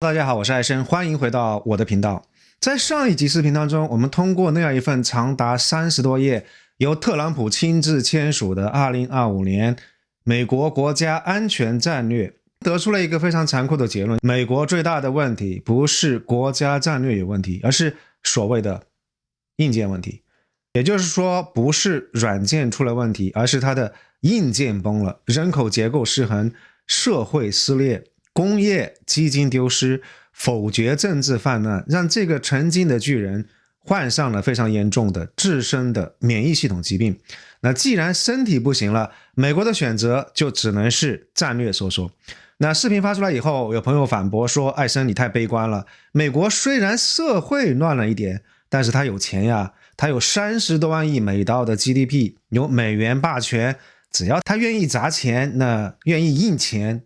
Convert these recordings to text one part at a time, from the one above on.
大家好，我是艾生，歡迎回到我的頻道。在上一集視頻當中，我們通過那樣一份長達30多頁，由特朗普親自簽署的2025年美國國家安全戰略，得出了一個非常殘酷的結論：美國最大的問題不是國家戰略有問題，而是所謂的硬件問題。也就是說，不是軟件出了問題，而是它的硬件崩了，人口結構失衡，社會撕裂，工業基金丟失，否決政治泛濫，讓這個曾經的巨人患上了非常嚴重的自身的免疫系統疾病。那既然身體不行了，美國的選擇就只能是戰略收縮。那視頻發出來以後，有朋友反駁說，艾生你太悲觀了，美國雖然社會亂了一點，但是他有錢呀，他有30多萬億美刀的 GDP， 有美元霸權，只要他願意砸錢，那願意印錢，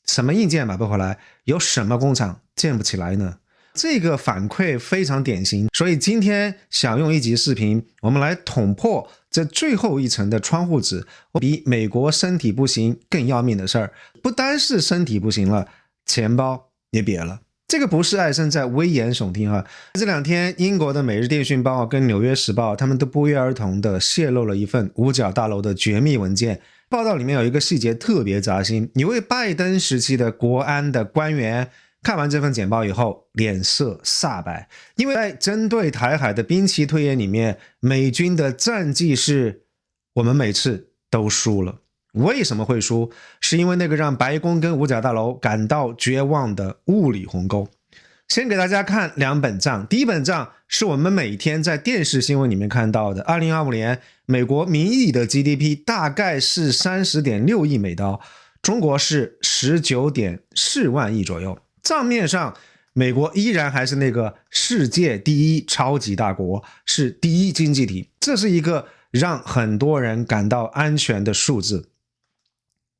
什麼硬件買不回來，有什麼工厂建不起來呢？這個反饋非常典型，所以今天想用一集視頻，我們來捅破這最後一層的窗戶紙。比美國身體不行更要命的事兒，不單是身體不行了，錢包也瘪了。這個不是艾生在危言聳聽啊！這兩天，英國的《每日電訊報》跟《紐約時報》他們都不約而同地洩露了一份五角大樓的絕密文件。報道裡面有一個細節特別扎心，一位拜登時期的國安的官員看完這份簡報以後，臉色煞白，因為在針對台海的兵棋推演裡面，美軍的戰績是我們每次都輸了。為什麼會輸？是因為那個讓白宮跟五角大樓感到絕望的物理鴻溝。先給大家看兩本賬，第一本賬是我們每天在電視新聞裡面看到的，2025年美國名義的 GDP 大概是30.6億美刀，中國是19.4萬億左右。賬面上美國依然還是那個世界第一超級大國，是第一經濟體，這是一個讓很多人感到安全的數字。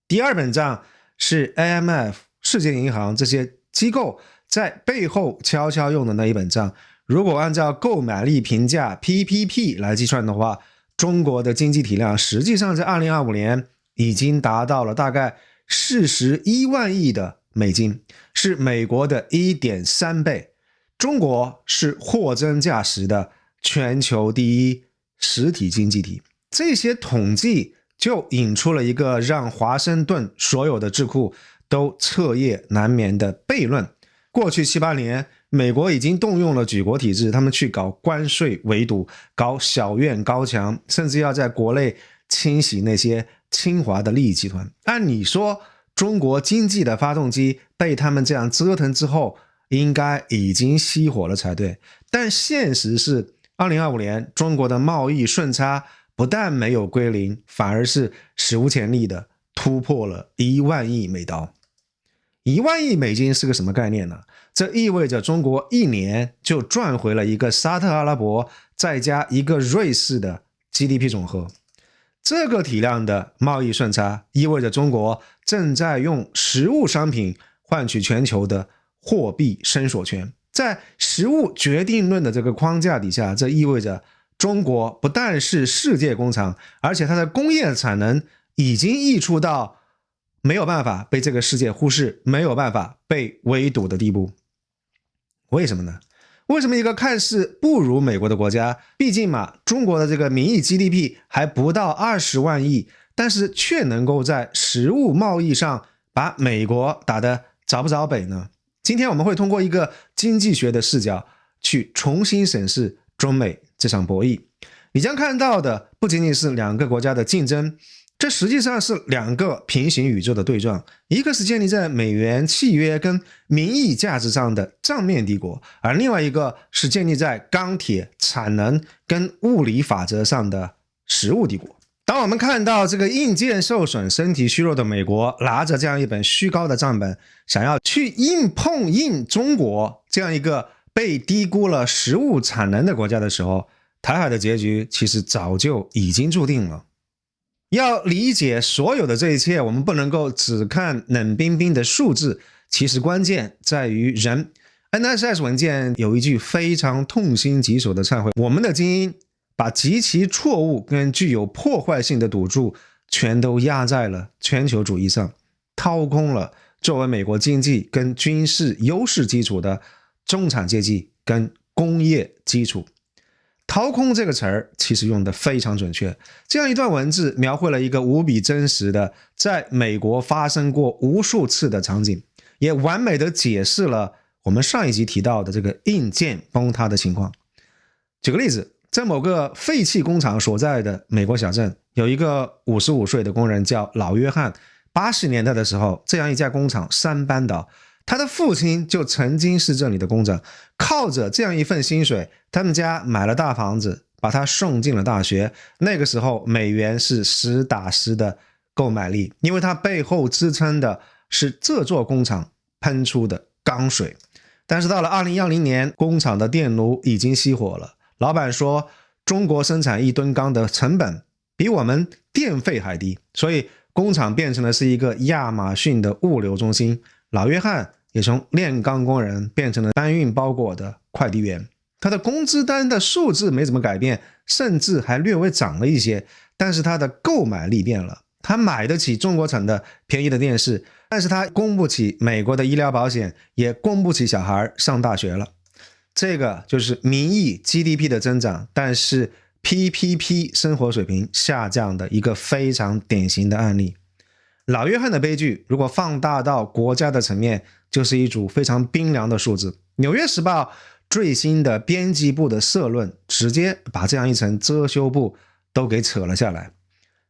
第二本賬是 IMF 世界銀行這些機構在背後悄悄用的那一本賬，如果按照購買力評價 PPP 來計算的話，中國的經濟體量實際上在2025年已經達到了大概41萬億的美金，是美國的 1.3 倍。中國是貨真價實的全球第一實體經濟體。這些統計就引出了一個讓華盛頓所有的智庫都徹夜難眠的悖論。過去7、8年，美國已經動用了舉國體制，他們去搞關稅圍堵，搞小院高牆，甚至要在國內清洗那些侵華的利益集團。按理說，中國經濟的發動機被他們這樣折騰之後，應該已經熄火了才對。但現實是，2025年中國的貿易順差不但沒有歸零，反而是史無前例的突破了1萬億美刀。1萬億美金是個什麼概念呢？這意味着中國一年就賺回了一個沙特阿拉伯再加一個瑞士的 GDP 總和。這個體量的貿易順差意味着中國正在用實物商品換取全球的貨幣伸縮權。在實物決定論的這個框架底下，這意味着中國不但是世界工廠，而且它的工業產能已經溢出到沒有辦法被這個世界忽視，沒有辦法被圍堵的地步。為什麼呢？為什麼一個看似不如美國的国家，畢竟嘛，中國的這個名義 GDP 還不到20萬億，但是卻能夠在實物貿易上把美國打得找不着北呢？今天我們會通過一個經濟學的視角去重新審視中美這場博弈。你將看到的不僅僅是兩個國家的競爭，這實際上是兩個平行宇宙的對撞，一個是建立在美元契約跟名義價值上的賬面帝國，而另外一個是建立在鋼鐵產能跟物理法則上的實物帝國。當我們看到這個硬件受損、身體虛弱的美國拿着這樣一本虛高的賬本，想要去硬碰硬中國這樣一個被低估了實物產能的國家的時候，台海的結局其實早就已經注定了。要理解所有的這一切，我們不能夠只看冷冰冰的數字，其實關鍵在於人。NSS 文件有一句非常痛心疾首的懺悔：我們的精英把極其錯誤跟具有破壞性的賭注全都壓在了全球主義上，掏空了作為美國經濟跟軍事優勢基礎的中產階級跟工業基礎。掏空這個詞兒其實用得非常準確，這樣一段文字描繪了一個無比真實的在美國發生過無數次的場景，也完美的解釋了我們上一集提到的這個硬件崩塌的情況。舉個例子，在某個廢棄工廠所在的美國小鎮，有一個55歲的工人叫老約翰。80年代的時候，這樣一家工廠三班倒，他的父親就曾經是這裡的工長，靠着這樣一份薪水，他們家買了大房子，把他送進了大學。那個時候美元是實打實的購買力，因為它背後支撐的是這座工廠噴出的鋼水。但是到了2010年，工廠的電爐已經熄火了，老闆說中國生產1噸鋼的成本比我們電費還低，所以工廠變成了是一個亞馬遜的物流中心。老約翰也從煉鋼工人變成了搬運包裹的快遞員。他的工資單的數字沒怎麼改變，甚至還略微漲了一些，但是他的購買力變了。他買得起中國產的便宜的電視，但是他供不起美國的醫療保險，也供不起小孩上大學了。這個就是名義 GDP 的增長，但是PPP 生活水平下降的一個非常典型的案例。老約翰的悲劇如果放大到國家的層面，就是一組非常冰涼的數字。紐約時報最新的編輯部的社論直接把這樣一層遮羞布都給扯了下來。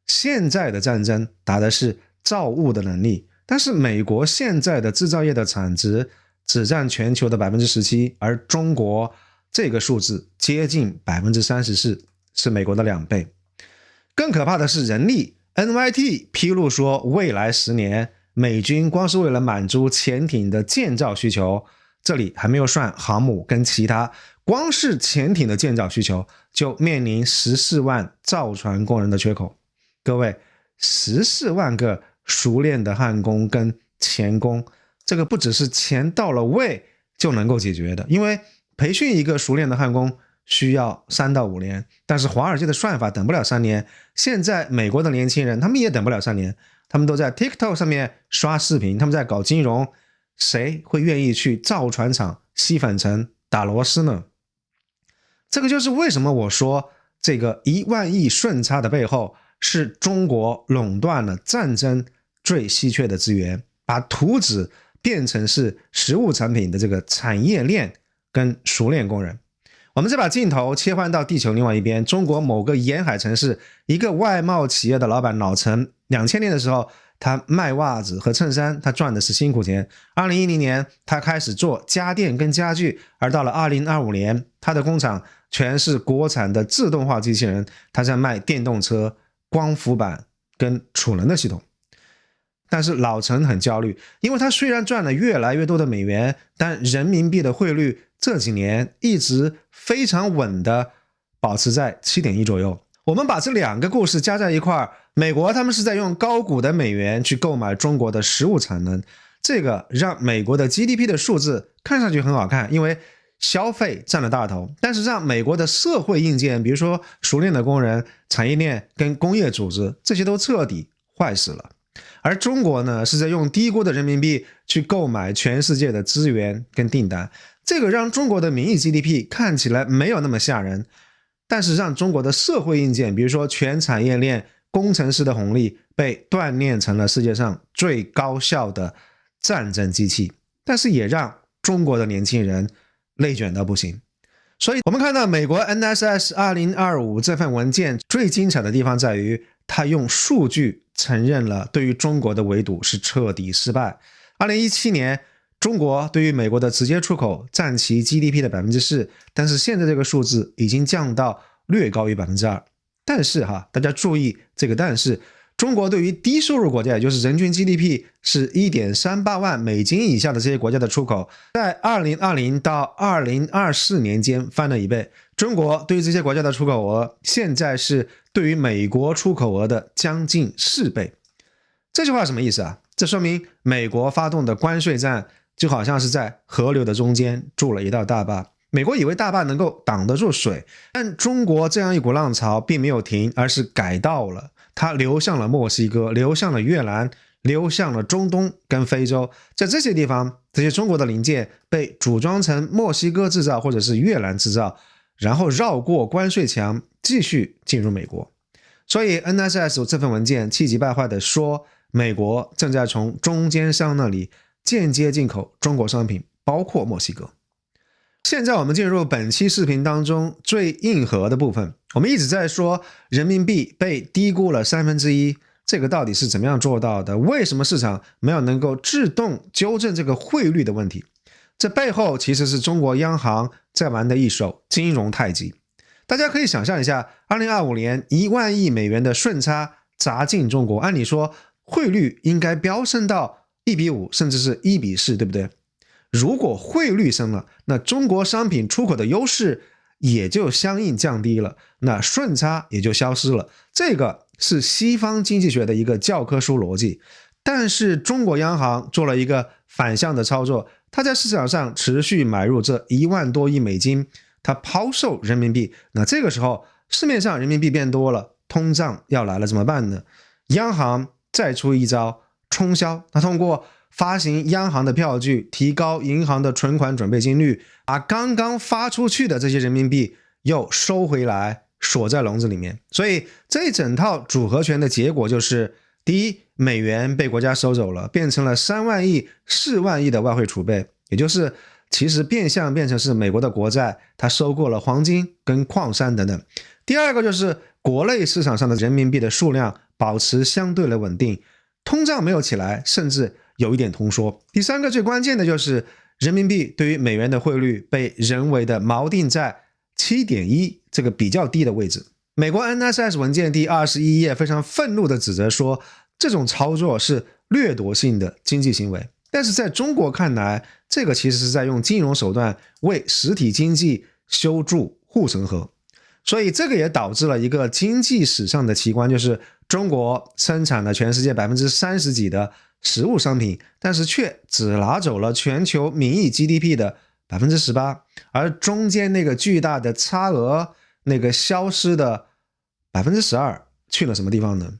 現在的戰爭打的是造物的能力，但是美國現在的制造業的產值只佔全球的 17%， 而中國這個數字接近 34%， 是美國的2倍。更可怕的是人力。NYT 披露說，未來10年美軍光是為了滿足潛艇的建造需求，這裡還沒有算航母跟其他，光是潛艇的建造需求就面臨14萬造船工人的缺口。各位，14萬個熟練的焊工跟鉗工，這個不只是錢到了位就能夠解決的，因為培訓一個熟練的焊工需要3到5年，但是華爾街的算法等不了3年。現在美國的年輕人他們也等不了3年，他們都在 TikTok 上面刷視頻，他們在搞金融，誰會願意去造船廠吸粉塵打螺絲呢？這個就是為什麼我說這個1萬億順差的背後是中國壟斷了戰爭最稀缺的資源，把圖紙變成是實物產品的這個產業鏈跟熟練工人。我們再把鏡頭切換到地球另外一邊，中國某個沿海城市，一個外貿企業的老闆老陳，2000年的時候他賣襪子和襯衫，他賺的是辛苦錢。2010年他開始做家電跟家具，而到了2025年，他的工廠全是國產的自動化機器人，他在賣電動車、光伏板跟儲能的系統。但是老陳很焦慮，因為他雖然賺了越來越多的美元，但人民幣的匯率這幾年一直非常穩的保持在 7.1 左右。我們把這2個故事加在一塊兒，美國他們是在用高股的美元去購買中國的實物產能，這個讓美國的 GDP 的數字看上去很好看，因為消費佔了大頭，但是讓美國的社會硬件，比如說熟練的工人、產業鏈跟工業組織，這些都徹底壞死了。而中國呢，是在用低估的人民幣去購買全世界的資源跟訂單，這個讓中國的名義 GDP 看起來沒有那麼嚇人，但是讓中國的社會硬件，比如說全產業鏈工程師的紅利，被鍛鍊成了世界上最高效的戰爭機器，但是也讓中國的年輕人內捲到不行。所以我們看到美國 NSS 2025這份文件最精彩的地方在於，他用數據承認了對於中國的圍堵是徹底失敗。2017年，中國對於美國的直接出口佔其 GDP 的 4%， 但是現在這個數字已經降到略高於 2%。但是大家注意這個但是，中國對於低收入國家，也就是人均 GDP 是 1.38 萬美金以下的這些國家的出口，在2020到2024年間翻了1倍。中國對於這些國家的出口額現在是對於美國出口額的將近4倍。這句話什麼意思啊？這說明美國發動的關稅戰就好像是在河流的中間築了一道大壩，美國以為大壩能夠擋得住水，但中國這樣一股浪潮並沒有停，而是改道了。它流向了墨西哥，流向了越南，流向了中東跟非洲，在這些地方，這些中國的零件被組裝成墨西哥製造或者是越南製造，然後繞過關稅牆繼續進入美國。所以 NSS 這份文件氣急敗壞地說，美國正在從中間商那裡間接進口中國商品，包括墨西哥。現在我們進入本期視頻當中最硬核的部分，我們一直在說人民幣被低估了1/3，這個到底是怎麼樣做到的？為什麼市場沒有能夠自動糾正這個匯率的問題？這背後其實是中國央行在玩的一手金融太極。大家可以想象一下，2025年1萬億美元的順差砸進中國，按理說匯率應該飆升到1:5，甚至是1:4，對不對？如果匯率升了，那中國商品出口的優勢也就相應降低了，那順差也就消失了。這個是西方經濟學的一個教科書邏輯。但是中國央行做了一個反向的操作，它在市场上持續買入這1萬多億美金，它拋售人民幣。那這個時候市面上人民幣變多了，通脹要來了怎麼辦呢？央行再出一招冲銷，它通過發行央行的票據，提高銀行的存款準備金率，把剛剛發出去的這些人民幣又收回來，鎖在籠子裡面。所以這一整套組合拳的結果就是，第一，美元被國家收走了，變成了3萬億、4萬億的外匯儲備，也就是其實變相變成是美國的國債，它收購了黄金跟礦山等等。第二個就是國內市場上的人民幣的數量保持相對的穩定，通脹沒有起來，甚至有一點通縮。第三個最關鍵的就是人民幣對於美元的匯率被人為的锚定在 7.1 這個比較低的位置。美國 NSS 文件第21頁非常憤怒地指責說，這種操作是掠奪性的經濟行為。但是在中國看來，這個其實是在用金融手段為實體經濟修築護城河。所以這個也導致了一個經濟史上的奇觀，就是中國生產了全世界30%幾的實物商品，但是卻只拿走了全球名義 GDP 的18%，而中間那個巨大的差額，那個消失的12%去了什麼地方呢？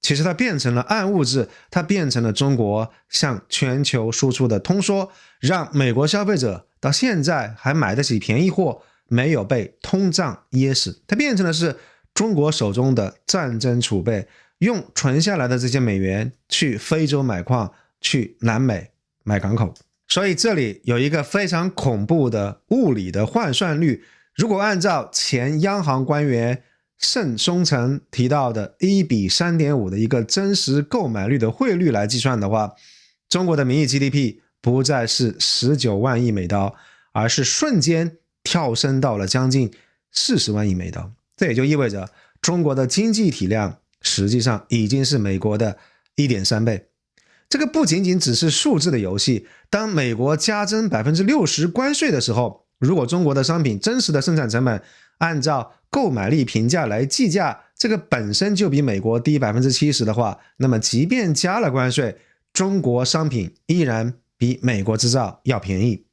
其實它變成了暗物質，它变成了中國向全球輸出的通縮，讓美國消費者到現在還買得起便宜貨，沒有被通脹噎死。它變成的是中國手中的戰爭儲備，用存下來的這些美元去非洲買礦，去南美買港口。所以這裡有一個非常恐怖的物理的換算率，如果按照前央行官員盛松成提到的1:3.5的一個真實購買率的匯率來計算的話，中國的名義 GDP 不再是19萬億美刀，而是瞬間跳升到了將近40萬億美刀。這也就意味着中國的經濟體量實際上已經是美國的 1.3 倍。這個不僅僅只是數字的遊戲，當美國加徵 60% 關稅的時候，如果中國的商品真實的生產成本按照購買力評價來計價，這個本身就比美國低 70% 的話，那麼即便加了關稅，中國商品依然比美國製造要便宜。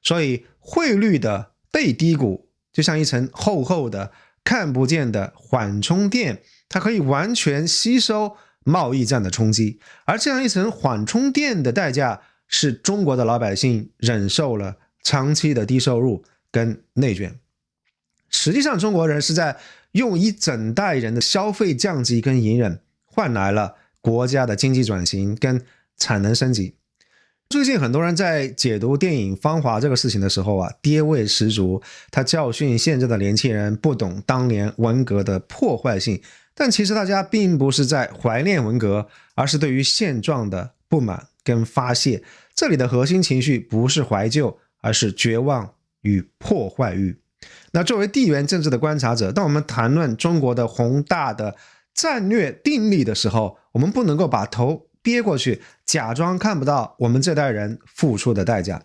所以匯率的被低估就像一層厚厚的看不見的緩衝墊，它可以完全吸收貿易戰的衝擊，而這樣一層緩衝墊的代價是中國的老百姓忍受了長期的低收入跟內卷。實際上中國人是在用一整代人的消費降級跟隱忍，換來了國家的經濟轉型跟產能升級。最近很多人在解讀電影《芳華》這個事情的時候啊，爹味十足，他教訓現在的年輕人不懂當年文革的破壞性。但其實大家並不是在懷念文革，而是對於現狀的不滿跟發洩。這裡的核心情緒不是懷舊，而是絕望與破壞欲。那作為地緣政治的觀察者，當我們談論中國的宏大的戰略定力的時候，我們不能夠把頭憋過去，假裝看不到我們這代人付出的代價。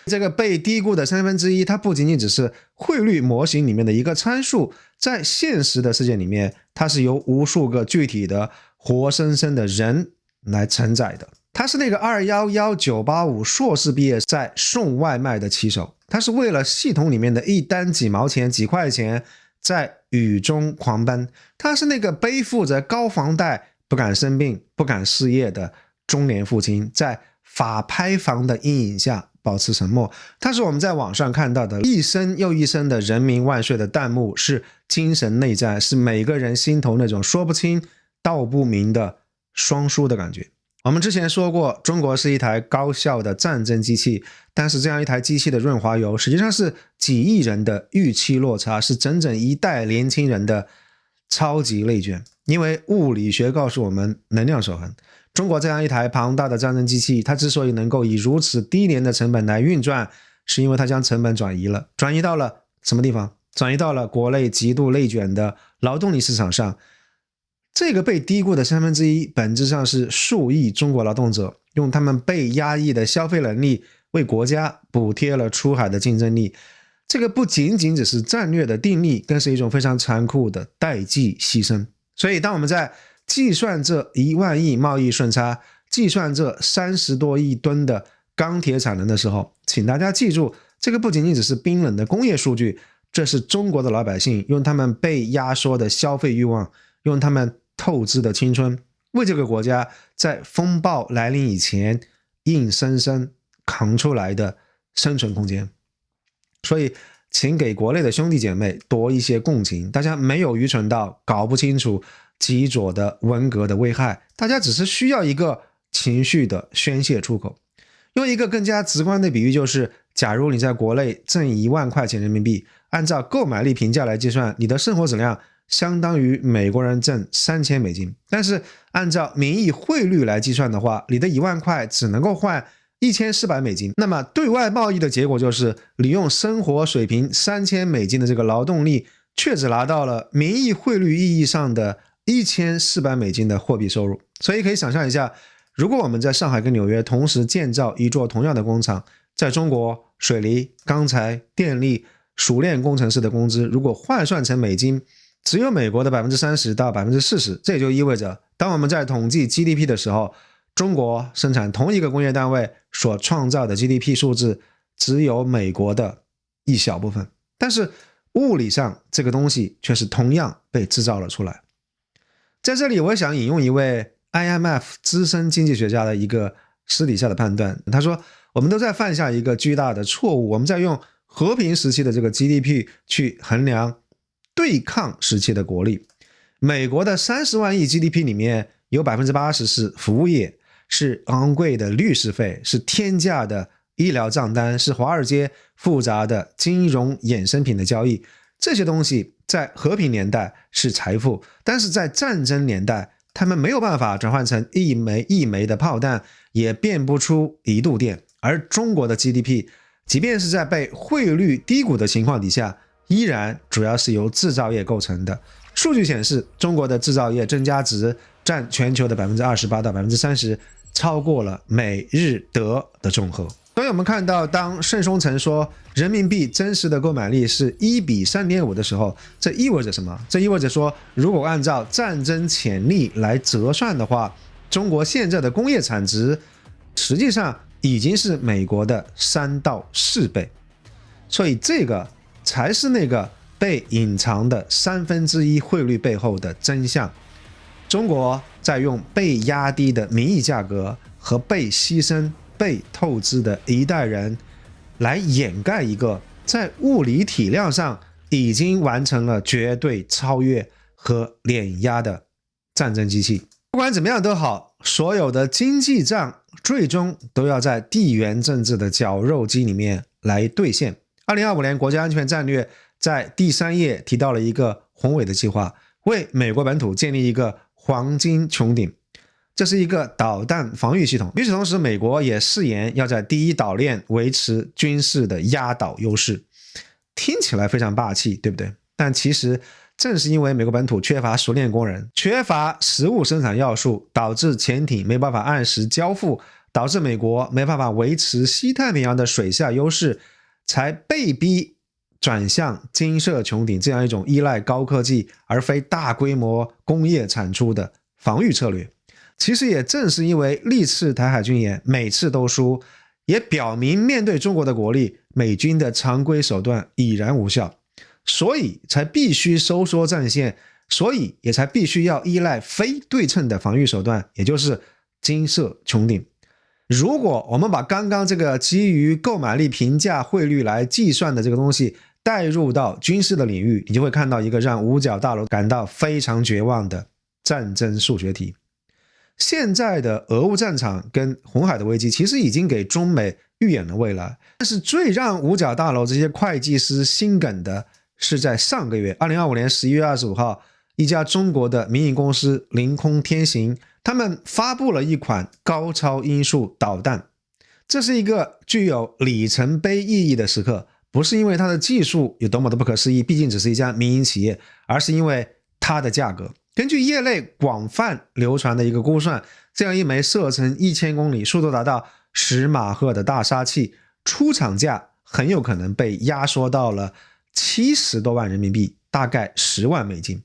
這個被低估的1/3，它不僅僅只是匯率模型裡面的一個參數，在現實的世界裡面，它是由無數個具體的活生生的人來承載的。他是那個211985碩士畢業在送外賣的騎手，他是為了系統裡面的一單幾毛錢幾塊錢在雨中狂奔，他是那個背負着高房貸不敢生病不敢失業的中年父親，在法拍房的陰影下保持沉默。他是我們在網上看到的一聲又一聲的人民萬歲的彈幕，是精神內戰，是每個人心頭那種說不清道不明的雙輸的感覺。我們之前說過，中國是一台高效的戰爭機器，但是這樣一台機器的潤滑油實際上是幾億人的預期落差，是整整一代年輕人的超級內卷。因為物理學告訴我們能量守恆，中國這樣一台龐大的戰爭機器，它之所以能夠以如此低廉的成本來運轉，是因為它將成本轉移了，轉移到了什麼地方？轉移到了國內極度內卷的勞動力市場上。這個被低估的1/3，本質上是數億中國勞動者用他們被壓抑的消費能力為國家補貼了出海的競爭力。這個不僅僅只是戰略的定力，更是一種非常殘酷的代際犧牲。所以當我們在計算這1萬億貿易順差，計算這30多億噸的鋼鐵產能的時候，請大家記住，這個不僅僅只是冰冷的工業數據，這是中國的老百姓用他們被壓縮的消費慾望，用他們透支的青春，為這個國家在風暴來臨以前硬生生扛出來的生存空間。所以請給國內的兄弟姐妹多一些共情，大家沒有愚蠢到搞不清楚极左的文革的危害，大家只是需要一個情緒的宣洩出口。用一個更加直觀的比喻，就是假如你在國內掙1萬塊錢人民幣，按照購買力評價來計算，你的生活質量相當於美國人掙3000美金，但是按照名義匯率來計算的話，你的1萬塊只能夠換1400美金。那麼對外貿易的結果就是，你用生活水平3000美金的這個勞動力，卻只拿到了名義匯率意義上的1400美金的貨幣收入。所以可以想象一下，如果我們在上海跟紐約同時建造一座同樣的工厂，在中國水泥、鋼材、電力、熟練工程師的工資如果換算成美金，只有美國的30%到40%，這也就意味着，當我們在統計 GDP 的時候，中國生產同一個工業單位所創造的 GDP 數字只有美國的一小部分，但是物理上這個東西卻是同樣被制造了出來。在這裡我想引用一位 IMF 資深經濟學家的一個私底下的判斷，他說我們都在犯下一個巨大的錯誤，我們在用和平時期的這個 GDP 去衡量對抗時期的国力。美國的30萬億 GDP 裡面有 80% 是服務業，是昂貴的律師費，是天價的醫療賬單，是華爾街複雜的金融衍生品的交易。這些東西在和平年代是財富，但是在戰爭年代，他們沒有辦法轉換成一枚一枚的炮彈，也變不出一度電。而中國的 GDP 即便是在被匯率低谷的情況底下，依然主要是由制造業構成的。數據顯示，中国的制造業增加值占全球的 28% 到 30%， 超過了美日德的總和。所以我們看到，當盛松成說人民幣真實的購買力是1:3.5的時候，這意味着什麼？這意味着說，如果按照戰爭潛力來折算的話，中國現在的工業產值實際上已經是美國的3到4倍。所以這個才是那個被隱藏的1/3匯率背後的真相。中國在用被壓低的名義價格和被犧牲、被透支的一代人來掩蓋一個在物理體量上已經完成了絕對超越和碾壓的戰爭機器。不管怎麼樣都好，所有的經濟賬最終都要在地緣政治的绞肉機裡面來兌現。2025年國家安全戰略在第3頁提到了一個宏偉的計劃，為美國本土建立一個黃金穹頂，這是一個導彈防禦系統。與此同時，美國也誓言要在第一島鏈維持軍事的壓倒優勢。聽起來非常霸氣，對不對？但其實正是因為美國本土缺乏熟練工人，缺乏實物生產要素，導致潛艇沒辦法按時交付，導致美國沒辦法維持西太平洋的水下優勢，才被逼轉向金色穹頂這樣一種依賴高科技而非大規模工業產出的防禦策略。其實也正是因為歷次台海軍演每次都輸，也表明面對中國的國力，美軍的常規手段已然無效，所以才必須收縮戰線，所以也才必須要依賴非對稱的防禦手段，也就是金色穹頂。如果我們把剛剛這個基於購買力平價匯率來計算的這個東西帶入到軍事的領域，你就會看到一個讓五角大樓感到非常絕望的戰爭數學題。現在的俄烏戰場跟紅海的危機其實已經給中美預演了未來，但是最讓五角大樓這些會計師心梗的是在上個月2025年11月25號，一家中國的民營公司凌空天行，他們發布了一款高超音速導彈。這是一個具有里程碑意義的時刻，不是因為它的技術有多麼的不可思議，畢竟只是一家民營企業，而是因為它的價格。根據業內廣泛流傳的一個估算，這樣一枚射程1000公里、速度達到10馬赫的大殺器，出廠價很有可能被壓縮到了70多萬人民幣，大概10萬美金。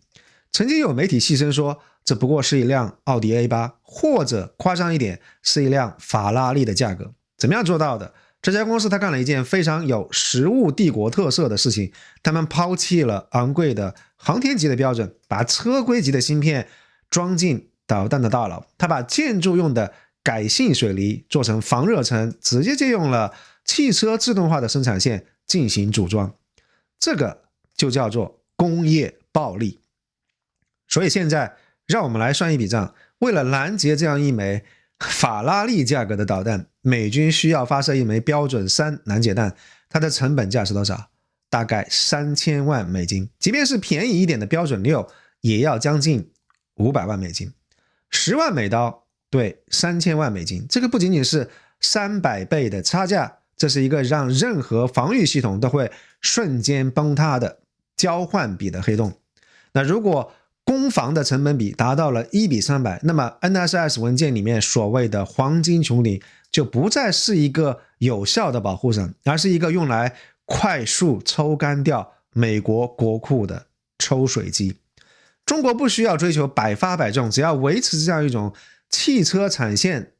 曾經有媒體戲稱說，這不過是一輛奧迪 A8，或者誇張一點，是一輛法拉利的價格。怎麼樣做到的？這家公司他幹了一件非常有實務帝國特色的事情，他們拋棄了昂貴的航天級的標準，把車規級的芯片裝進導彈的大腦，他把建築用的改性水泥做成防熱層，直接借用了汽車自動化的生產線進行組裝，這個就叫做工業暴力。所以現在讓我們來算一筆賬，為了攔截這樣一枚法拉利價格的導彈，美軍需要發射一枚標準3攔截彈，它的成本價是多少？大概3000萬美金。即便是便宜一點的標準6，也要將近500萬美金。10萬美刀對3000萬美金，這個不僅僅是300倍的差價，這是一個讓任何防禦系統都會瞬間崩塌的交換比的黑洞。那如果攻防的成本比達到了1:300，那麼 NSS 文件裡面所謂的黃金穹頂就不再是一個有效的保護伞，而是一個用來快速抽乾掉美國國庫的抽水機。中國不需要追求百發百中，只要維持這樣一種汽車產線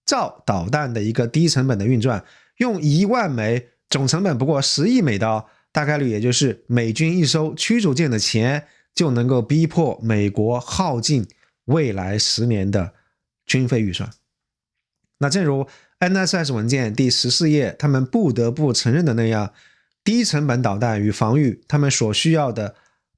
造導彈的一個低成本的運轉，用1萬枚總成本不過10億美刀，大概率也就是美軍一艘驅逐艦的錢，就能夠逼迫美國耗盡未來10年的軍費預算。那正如 NSS 文件第14頁他們不得不承認的那樣，低成本導彈與防禦他們所需要的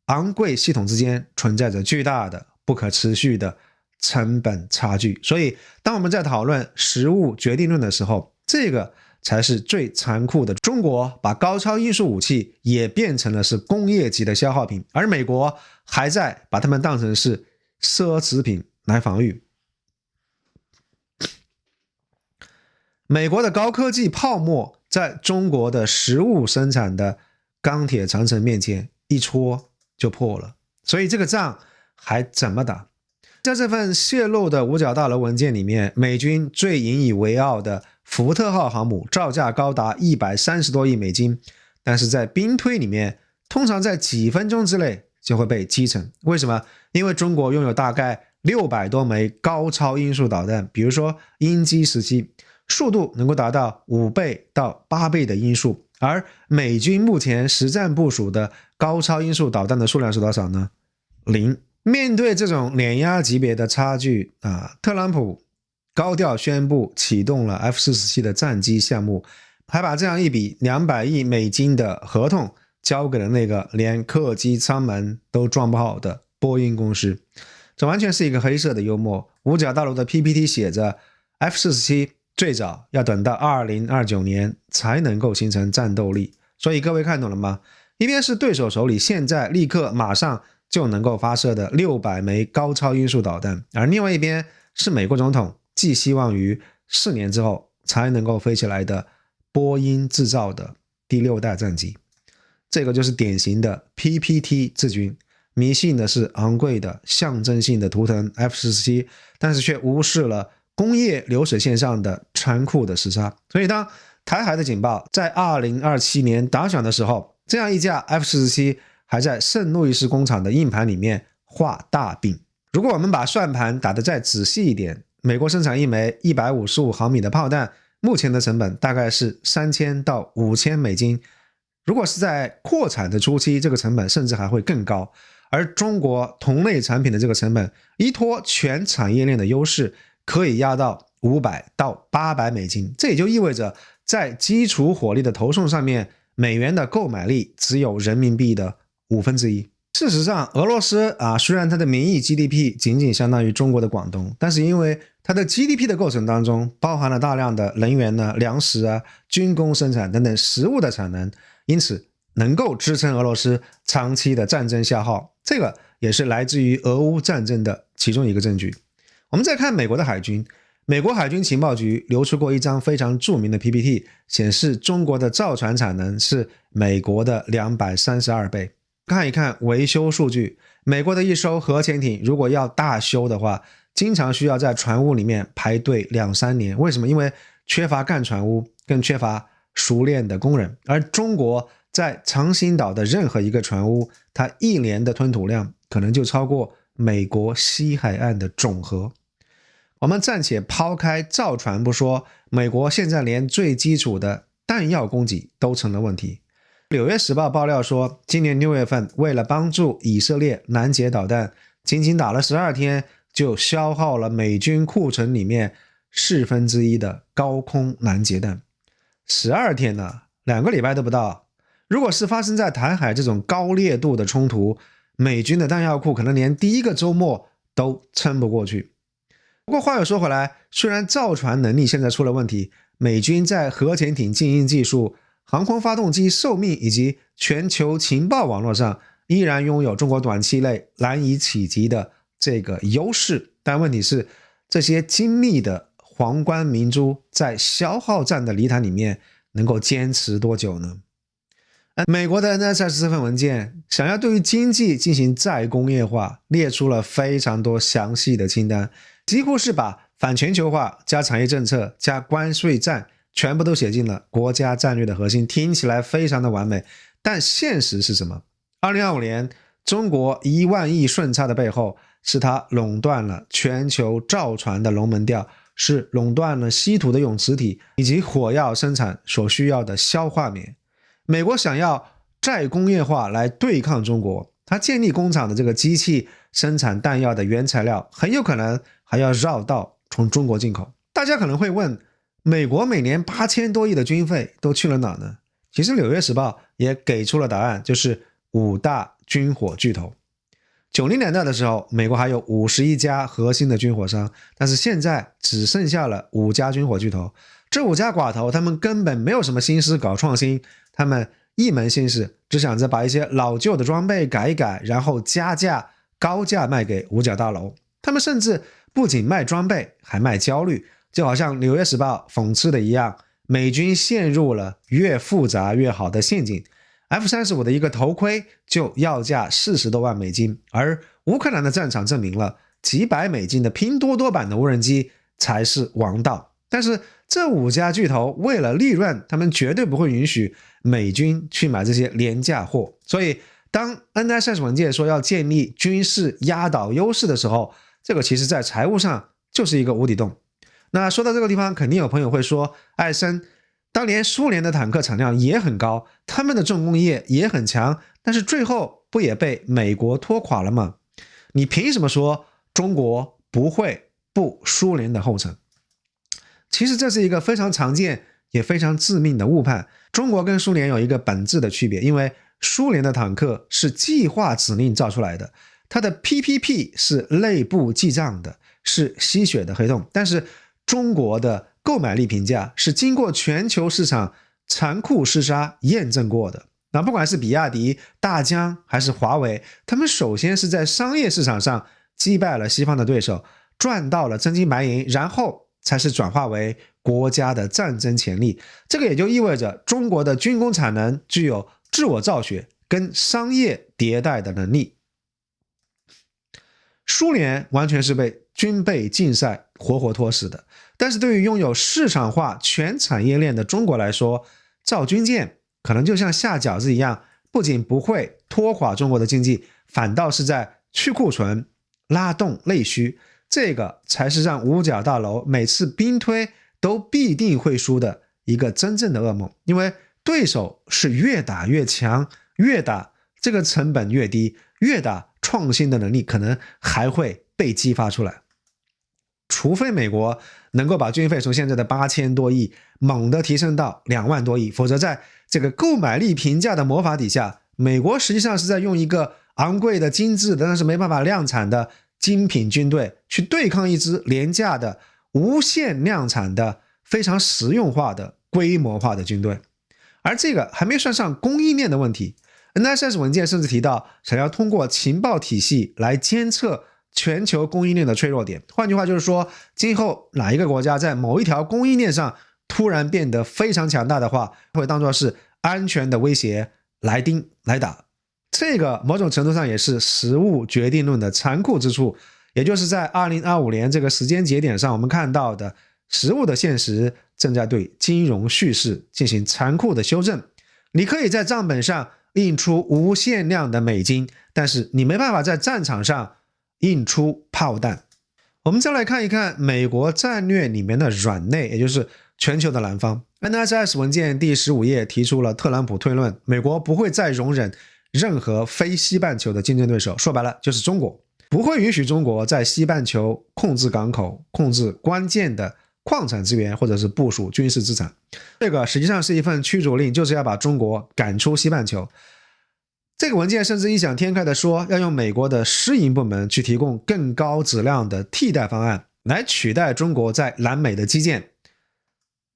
昂貴系統之間存在着巨大的不可持續的成本差距。所以當我們在討論實務決定論的時候，這個才是最殘酷的。中國把高超音速武器也變成了是工業級的消耗品，而美國還在把它們當成是奢侈品來防禦。美國的高科技泡沫在中國的實物生產的鋼鐵長城面前一戳就破了，所以這個仗還怎麼打？在這份洩露的五角大樓文件裡面，美軍最引以為傲的福特號航母造價高達130多億美金，但是在兵推裡面，通常在幾分鐘之內就會被擊沉。為什麼？因為中國擁有大概600多枚高超音速導彈，比如說鷹擊17，速度能夠達到5倍到8倍的音速，而美軍目前實戰部署的高超音速導彈的數量是多少呢？0。面對這種碾壓級別的差距特朗普高調宣布啟動了 F-47的戰機項目，還把這樣一筆200億美金的合同交給了那個連客機艙門都裝不好的波音公司。這完全是一個黑色的幽默。五角大樓的 PPT 寫着 F-47最早要等到2029年才能夠形成戰鬥力。所以各位看懂了嗎？一邊是對手手裡現在立刻馬上就能夠發射的600枚高超音速導彈，而另外一邊是美國總統寄希望於4年之後才能夠飛起來的波音制造的第6代戰機。這個就是典型的 PPT 治軍，迷信的是昂貴的象徵性的圖騰 F-47， 但是卻無視了工業流水線上的殘酷的時差。所以當台海的警報在2027年打響的時候，這樣一架 F-47還在聖路易斯工廠的硬盤裡面畫大餅。如果我們把算盤打得再仔細一點，美國生產一枚155毫米的炮彈，目前的成本大概是3000到5000美金。如果是在擴產的初期，這個成本甚至還會更高。而中國同類產品的這個成本，依托全產業鏈的優勢，可以壓到$500到$800，這也就意味着在基礎火力的投送上面，美元的購買力只有人民幣的1/5。事實上，俄羅斯虽然它的名義 GDP 僅僅相當於中國的廣東，但是因為它的 GDP 的構成當中包含了大量的能源糧食軍工生產等等食物的產能，因此能夠支撐俄羅斯長期的戰爭消耗，這個也是來自於俄烏戰爭的其中一個證據。我們再看美國的海軍，美國海軍情報局流出過一張非常著名的 PPT， 顯示中國的造船產能是美國的232倍。看一看維修數據，美國的一艘核潛艇如果要大修的話，經常需要在船塢裡面排隊2-3年。為什麼？因為缺乏幹船塢，更缺乏熟練的工人。而中國在長興島的任何一個船塢，它一年的吞吐量可能就超過美國西海岸的總和。我們暫且拋開造船不說，美國現在連最基礎的彈藥供給都成了問題。紐約時報爆料說，今年6月份為了幫助以色列攔截導彈，僅僅打了12天，就消耗了美軍庫存裡面1/4的高空攔截彈。12天呢，2個禮拜都不到。如果是發生在台海這種高烈度的衝突，美軍的彈藥庫可能連第一個週末都撐不過去。不過話又說回來，雖然造船能力現在出了問題，美軍在核潛艇經營技術、航空發動機壽命以及全球情報網絡上依然擁有中國短期內難以企及的這個優勢。但問題是，這些精密的皇冠明珠在消耗戰的泥潭裡面能夠堅持多久呢？美國的 NSS 這份文件想要對於經濟進行再工業化，列出了非常多詳細的清單，幾乎是把反全球化加產業政策加關稅戰全部都寫進了國家戰略的核心，聽起來非常的完美。但現實是什麼？2025年中國1萬億順差的背後，是它壟斷了全球造船的龍門鑰，是壟斷了稀土的永磁體以及火藥生產所需要的硝化棉。美國想要再工業化來對抗中国，它建立工廠的這個機器生產彈藥的原材料，很有可能還要繞道從中國進口。大家可能會問，美國每年8000多億的軍費都去了哪呢？其實《紐約時報》也給出了答案，就是5大軍火巨頭。90年代的時候，美國還有51家核心的軍火商，但是現在只剩下了5家軍火巨頭。這5家寡頭，他們根本沒有什麼心思搞創新，他們一門心思只想着把一些老舊的裝備改一改，然後加價高價賣給五角大樓。他們甚至不僅賣裝備，還賣焦慮。就好像《紐約時報》諷刺的一樣，美軍陷入了越複雜越好的陷阱。F-35的一個頭盔就要價40多萬美金，而烏克蘭的戰場證明了幾百美金的拼多多版的無人機才是王道。但是這5家巨頭為了利潤，他們絕對不會允許美軍去買這些廉價貨。所以當 NSS 文件說要建立軍事壓倒優勢的時候，這個其實在財務上就是一個無底洞。那說到這個地方，肯定有朋友會說，艾森，當年蘇聯的坦克產量也很高，他們的重工業也很強，但是最後不也被美國拖垮了嗎？你憑什麼說中國不會步蘇聯的後塵？其實這是一個非常常見也非常致命的誤判。中國跟蘇聯有一個本質的區別，因為蘇聯的坦克是計劃指令造出來的，它的 PPP 是內部記賬的，是吸血的黑洞，但是中國的購買力評價是經過全球市場殘酷廝殺驗證過的。那不管是比亞迪、大疆還是華為，他們首先是在商業市場上擊敗了西方的對手，賺到了真金白銀，然後才是轉化為國家的戰爭潛力。這個也就意味着中國的軍工產能具有自我造血跟商業迭代的能力。蘇聯完全是被軍備競賽活活拖死的，但是對於擁有市場化全產業鏈的中國來說，造軍艦可能就像下餃子一樣，不僅不會拖垮中國的經濟，反倒是在去庫存、拉動內需，這個才是讓五角大樓每次兵推都必定會輸的一個真正的噩夢。因為對手是越打越強，越打這個成本越低，越打創新的能力可能還會被激發出來。除非美國能夠把軍費從現在的8000多億猛地提升到2萬多億，否則在這個購買力平價的魔法底下，美國實際上是在用一個昂貴的、精緻的，但是沒辦法量產的精品軍隊去對抗一支廉價的、無限量產的、非常實用化的、規模化的軍隊。而這個還沒算上供應鏈的問題。NSS 文件甚至提到，想要通過情報體系來監測全球供應鏈的脆弱點。換句話就是說，今後哪一個國家在某一條供應鏈上突然變得非常強大的話，會當作是安全的威脅來盯來打。這個某種程度上也是實務決定論的殘酷之處，也就是在2025年這個時間節點上，我們看到的實務的現實正在對金融敘事進行殘酷的修正。你可以在賬本上印出無限量的美金，但是你沒辦法在戰場上印出炮彈。我們再來看一看美國戰略裡面的軟內，也就是全球的南方。NSS 文件第15頁提出了特朗普推論，美國不會再容忍任何非西半球的競爭對手，說白了就是中国，不會允許中國在西半球控制港口、控制關鍵的礦產資源或者是部署軍事資產。這個實際上是一份驅逐令，就是要把中國趕出西半球。這個文件甚至異想天開地說，要用美國的私營部門去提供更高質量的替代方案，來取代中國在南美的基建。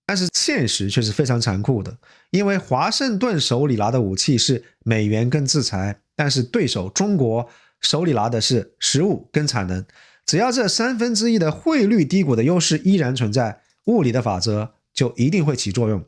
但是現實卻是非常殘酷的，因為華盛頓手裡拿的武器是美元跟制裁，但是對手中國手裡拿的是食物跟產能。只要这1/3的匯率低谷的優勢依然存在，物理的法則就一定會起作用。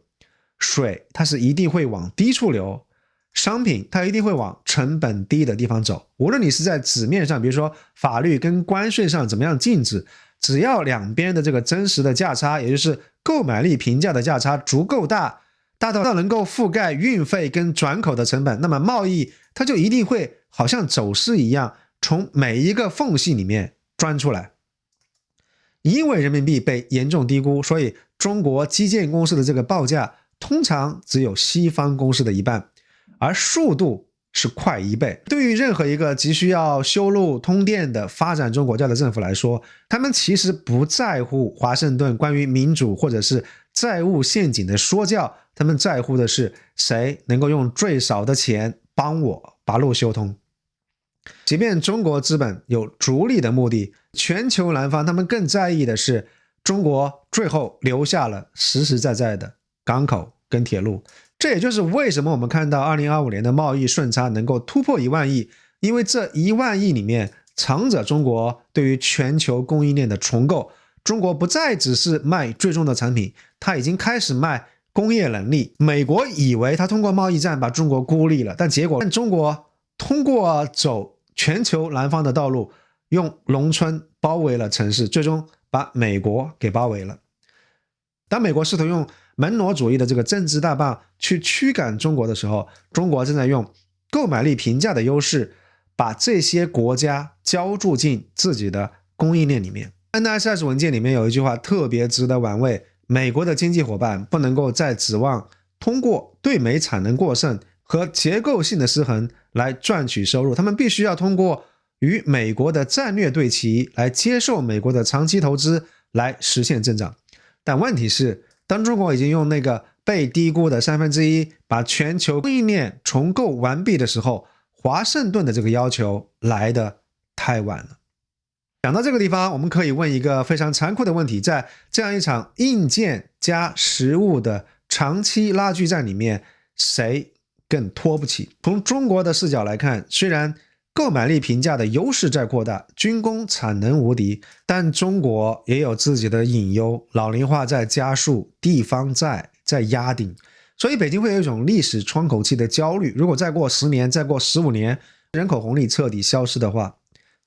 水它是一定會往低處流，商品它一定會往成本低的地方走。無論你是在紙面上，比如說法律跟關稅上怎麼樣禁止，只要兩邊的這個真實的價差，也就是購買力平價的價差足夠大，大到能夠覆蓋運費跟轉口的成本，那麼貿易它就一定會好像走勢一樣，從每一個縫隙裡面鑽出來。因為人民幣被嚴重低估，所以中國基建公司的這個報價通常只有西方公司的1半，而速度是快1倍。對於任何一個急需要修路通電的發展中國家的政府來說，他們其實不在乎華盛頓關於民主或者是債務陷阱的說教，他們在乎的是誰能夠用最少的錢幫我把路修通。即便中國資本有逐利的目的，全球南方他們更在意的是中國最後留下了實實在在的港口跟鐵路。這也就是為什麼我們看到2025年的貿易順差能夠突破1萬億，因為這1萬億裡面藏着中國對於全球供應鏈的重構。中國不再只是賣最終的產品，它已經開始賣工業能力。美國以為它通過貿易戰把中國孤立了，但結果中國通過走全球南方的道路，用農村包圍了城市，最終把美國給包圍了。當美國試圖用門羅主義的這個政治大棒去驅趕中國的時候，中國正在用購買力平價的優勢，把這些國家澆注進自己的供應鏈裡面。NSS 文件裡面有一句話特別值得玩味，美國的經濟夥伴不能夠再指望通過對美產能過剩和結構性的失衡來賺取收入，他們必須要通過與美國的戰略對齊來接受美國的長期投資來實現增長。但問題是，當中國已經用那個被低估的1/3把全球供應鏈重構完畢的時候，華盛頓的這個要求來得太晚了。講到這個地方，我們可以問一個非常殘酷的問題，在這樣一場硬件加實務的長期拉鋸戰裡面，誰更拖不起？從中國的視角來看，雖然購買力平價的優勢在擴大，軍工產能無敵，但中國也有自己的隱憂，老齡化在加速，地方債在壓頂，所以北京會有一種歷史窗口期的焦慮。如果再過10年，再過15年，人口紅利徹底消失的話，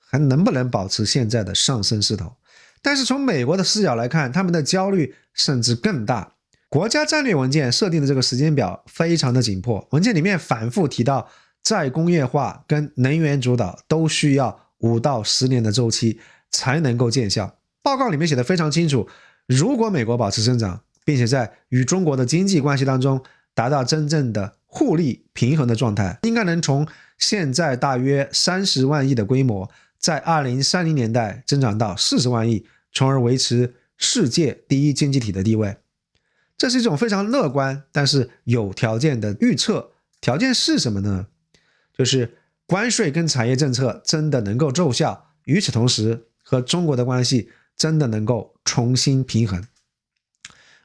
還能不能保持現在的上升勢頭？但是從美國的視角來看，他們的焦慮甚至更大。國家戰略文件設定的這個時間表非常的緊迫，文件裡面反覆提到再工業化跟能源主導都需要5到10年的周期才能夠見效。報告裡面寫的非常清楚，如果美國保持增長，並且在與中國的經濟關係當中達到真正的互利平衡的狀態，應該能從現在大約30萬億的規模，在2030年代增長到40萬億，從而維持世界第一經濟體的地位。這是一種非常樂觀但是有條件的預測。條件是什麼呢？就是關稅跟產業政策真的能夠奏效，與此同時和中國的關係真的能夠重新平衡。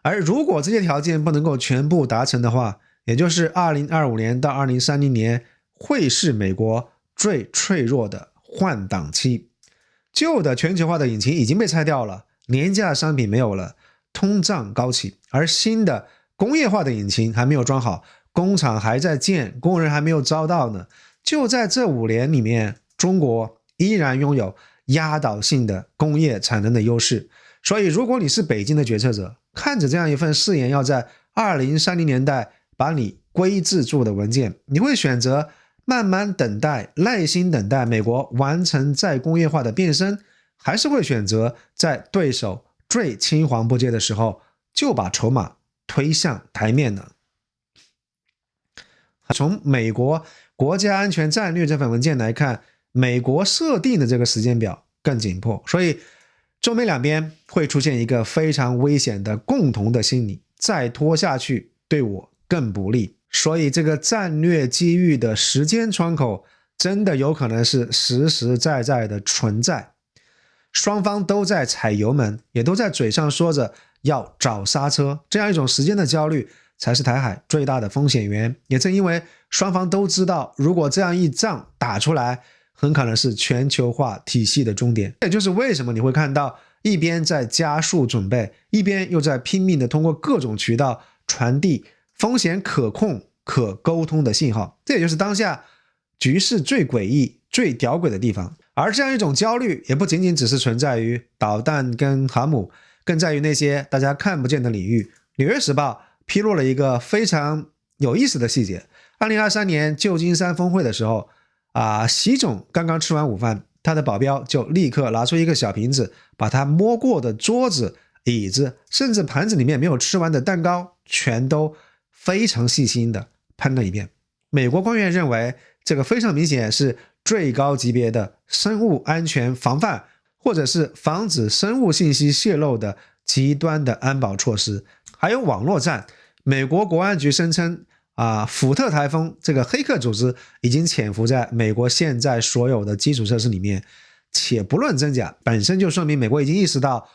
而如果這些條件不能夠全部達成的話，也就是2025年到2030年會是美國最脆弱的換擋期。舊的全球化的引擎已經被拆掉了，廉價商品沒有了，通脹高企，而新的工業化的引擎還沒有裝好，工廠還在建，工人還沒有招到呢。就在這5年裡面，中國依然擁有壓倒性的工業產能的優勢。所以如果你是北京的決策者，看着這樣一份誓言要在2030年代把你歸置住的文件，你會選擇慢慢等待，耐心等待美國完成再工業化的變身，還是會選擇在對手最青黃不接的時候就把籌碼推向台面呢？從美國國家安全戰略這份文件來看，美國設定的這個時間表更緊迫，所以中美兩邊會出現一個非常危險的共同的心理，再拖下去對我更不利。所以這個戰略機遇的時間窗口真的有可能是實實在在的存在。雙方都在踩油門，也都在嘴上說着要找剎車，這樣一種時間的焦慮才是台海最大的風險源。也正因為雙方都知道，如果這樣一仗打出來，很可能是全球化體系的終點。也就是為什麼你會看到一邊在加速準備，一邊又在拼命的通過各種渠道傳遞風險可控、可溝通的信號。這也就是當下局勢最詭異、最吊詭的地方。而這樣一種焦慮也不僅僅只是存在於導彈跟航母，更在於那些大家看不見的領域。紐約時報披露了一個非常有意思的細節。2023年舊金山峰會的時候習總剛剛吃完午飯，他的保鏢就立刻拿出一個小瓶子，把他摸過的桌子、椅子，甚至盤子裡面沒有吃完的蛋糕，全都非常細心的噴了一遍。美國官員認為，這個非常明顯是最高級別的生物安全防範，或者是防止生物信息洩露的極端的安保措施。還有網絡戰，美國國安局声稱福特颱風這個黑客組織已經潛伏在美國現在所有的基礎設施裡面，且不論真假，本身就說明美國已經意識到，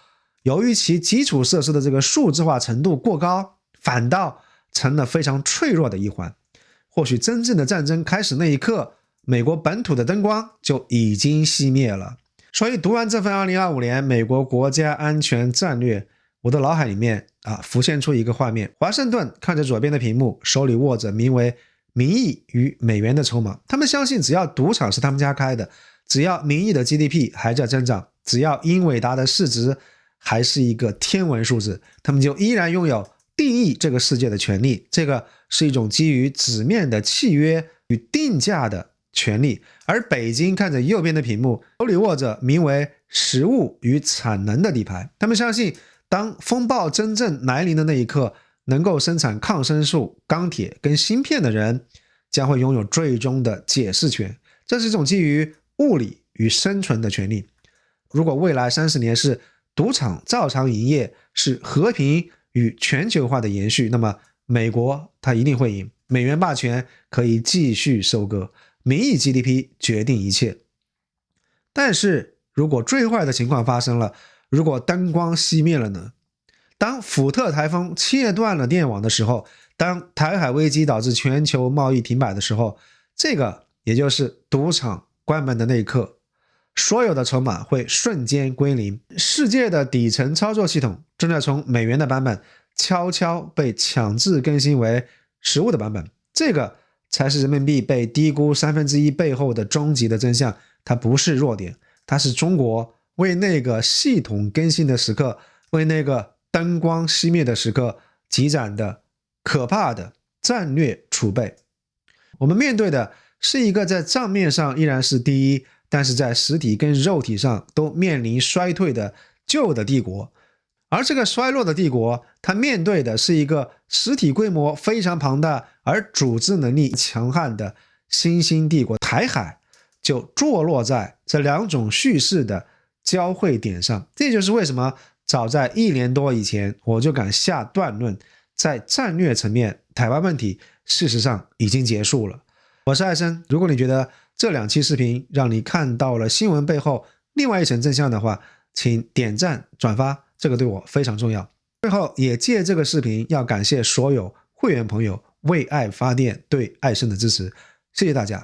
由於其基礎設施的這個數字化程度過高，反倒成了非常脆弱的一環。或許真正的戰爭開始那一刻，美國本土的燈光就已經熄滅了。所以讀完這份2025年美國國家安全戰略，我的腦海裡面浮現出一個畫面，華盛頓看着左邊的屏幕，手裡握着名為民意與美元的籌碼。他們相信只要賭場是他們家開的，只要民意的 GDP 還在增長，只要英偉達的市值還是一個天文數字，他們就依然擁有定義這個世界的權利。這個是一種基於紙面的契約與定價的權利。而北京看着右邊的屏幕，手裡握着名為食物與產能的底牌。他们相信當風暴真正來臨的那一刻，能夠生產抗生素、鋼鐵跟芯片的人將會擁有最終的解釋權。這是一種基於物理與生存的權利。如果未來30年是賭場照常營業，是和平與全球化的延續，那麼美國它一定會贏，美元霸權可以繼續收割，民意 GDP 決定一切。但是如果最壞的情況發生了，如果燈光熄滅了呢？當福特颱風切斷了電網的時候，當台海危機導致全球貿易停擺的時候，這個也就是賭場關門的那一刻，所有的籌碼會瞬間歸零。世界的底層操作系統正在從美元的版本悄悄被強制更新為實物的版本，這個才是人民幣被低估1/3背後的終極的真相。它不是弱點，它是中國為那個系統更新的時刻，為那個燈光熄滅的時刻積攢的可怕的戰略儲備。我們面對的是一個在賬面上依然是第一，但是在實體跟肉體上都面臨衰退的舊的帝國。而這個衰落的帝國，它面對的是一個實體規模非常龐大而組織能力強悍的新興帝國。台海就坐落在這兩種敘事的交匯點上。這就是為什麼早在1年多以前，我就敢下斷論，在戰略層面，台灣問題事實上已經結束了。我是艾森，如果你覺得這2期視頻讓你看到了新聞背後另外一層真相的話，請點讚轉發，這個對我非常重要。最後也借這個視頻要感謝所有會員朋友為愛發電對艾森的支持，謝謝大家。